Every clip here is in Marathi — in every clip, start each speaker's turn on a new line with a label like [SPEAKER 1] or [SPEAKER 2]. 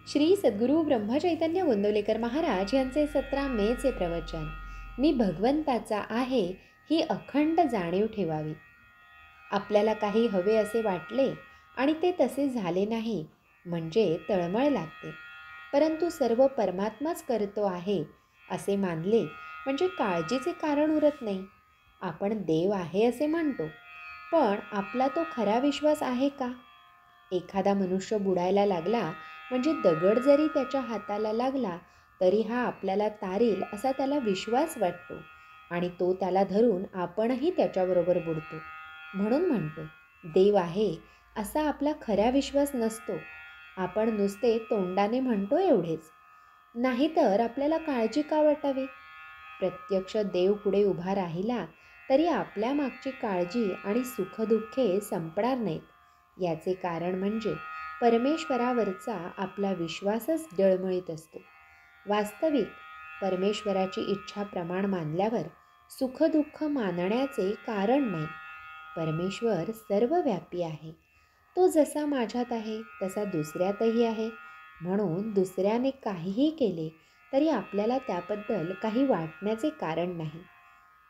[SPEAKER 1] श्री सद्गुरू ब्रह्मचैतन्य गोंदवलेकर महाराज यांचे 17 मेचे प्रवचन. मी भगवंताचा आहे ही अखंड जाणीव ठेवावी. आपल्याला काही हवे असे वाटले आणि ते तसे झाले नाही म्हणजे तळमळ लागते. परंतु सर्व परमात्माच करतो आहे असे मानले म्हणजे काळजीचे कारण उरत नाही. आपण देव आहे असे म्हणतो, पण आपला तो खरा विश्वास आहे का? एखादा मनुष्य बुडायला लागला म्हणजे दगड जरी त्याच्या हाताला लागला तरी हा आपल्याला तारेल असा त्याला विश्वास वाटतो आणि तो त्याला धरून आपणही त्याच्याबरोबर बुडतो. म्हणून म्हणतो, देव आहे असा आपला खरा विश्वास नसतो. आपण नुसते तोंडाने म्हणतो एवढेच. नाहीतर आपल्याला काळजी का वाटावी? प्रत्यक्ष देव पुढे उभा राहिला तरी आपल्या मागची काळजी आणि सुखदुःखे संपणार नाहीत. याचे कारण म्हणजे परमेश्वरावरचा आपला विश्वासच डळमळीत असतो. वास्तविक परमेश्वराची इच्छा प्रमाण मानल्यावर सुखदुःख मानण्याचे कारण नाही. परमेश्वर सर्वव्यापी आहे. तो जसा माझ्यात आहे तसा दुसऱ्यातही आहे. म्हणून दुसऱ्याने काहीही केले तरी आपल्याला त्याबद्दल काही वाटण्याचे कारण नाही.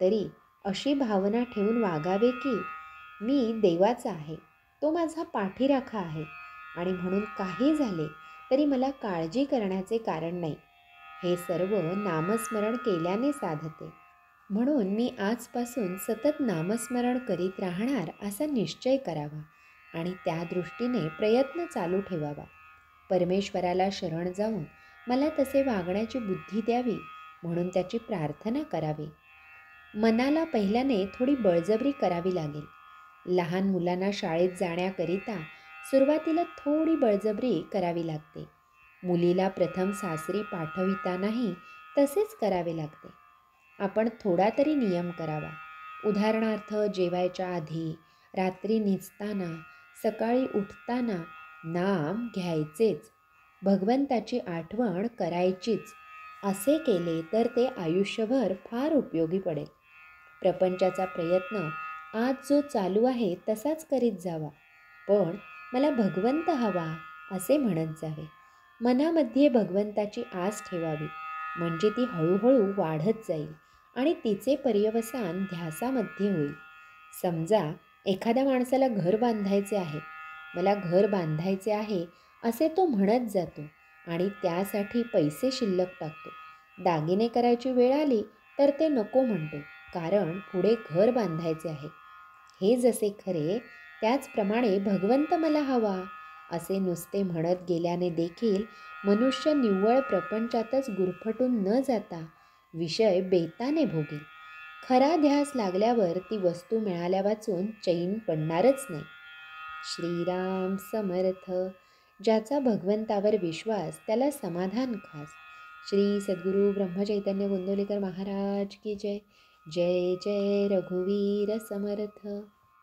[SPEAKER 1] तरी अशी भावना ठेवून वागावे की मी देवाचा आहे, तो माझा पाठीराखा आहे आणि म्हणून काही झाले तरी मला काळजी करण्याचे कारण नाही. हे सर्व नामस्मरण केल्याने साधते. म्हणून मी आजपासून सतत नामस्मरण करीत राहणार असा निश्चय करावा आणि त्या दृष्टीने प्रयत्न चालू ठेवावा. परमेश्वराला शरण जाऊन मला तसे वागण्याची बुद्धी द्यावी म्हणून त्याची प्रार्थना करावी. मनाला पहिल्याने थोडी बळजबरी करावी लागेल. लहान मुलांना शाळेत जाण्याकरिता सुरुवातीला थोडी बळजबरी करावी लागते. मुलीला प्रथम सासरी पाठवितानाही तसेच करावे लागते. आपण थोडा तरी नियम करावा. उदाहरणार्थ, जेवायच्या आधी, रात्री निजताना, सकाळी उठताना नाम घ्यायचेच, भगवंताची आठवण करायचीच. असे केले तर ते आयुष्यभर फार उपयोगी पडेल. प्रपंचाचा प्रयत्न आज जो चालू आहे तसाच करीत जावा, पण मला भगवंत हवा असे म्हणत जावे. मनामध्ये भगवंताची आस ठेवावी म्हणजे ती हळूहळू वाढत जाईल आणि तिचे पर्यवसान ध्यासामध्ये होईल. समजा एखाद्या माणसाला घर बांधायचे आहे, मला घर बांधायचे आहे असे तो म्हणत जातो आणि त्यासाठी पैसे शिल्लक टाकतो. दागिने करायची वेळ आली तर ते नको म्हणतो, कारण पुढे घर बांधायचे आहे. हे जसे खरे त्याचप्रमाणे भगवंत मला हवा असे नुसते म्हणत गेल्याने देखील मनुष्य निव्वळ प्रपंचातच गुरफटून न जाता विषय बेताने भोगेल. खरा ध्यास लागल्यावर ती वस्तू मिळाल्या वाचून चैन पडणारच नाही. श्रीराम समर्थ. ज्याचा भगवंतावर विश्वास त्याला समाधान खास. श्री सद्गुरू ब्रह्मचैतन्य गोंदवलेकर महाराज की जय. जय जय रघुवीर समर्थ.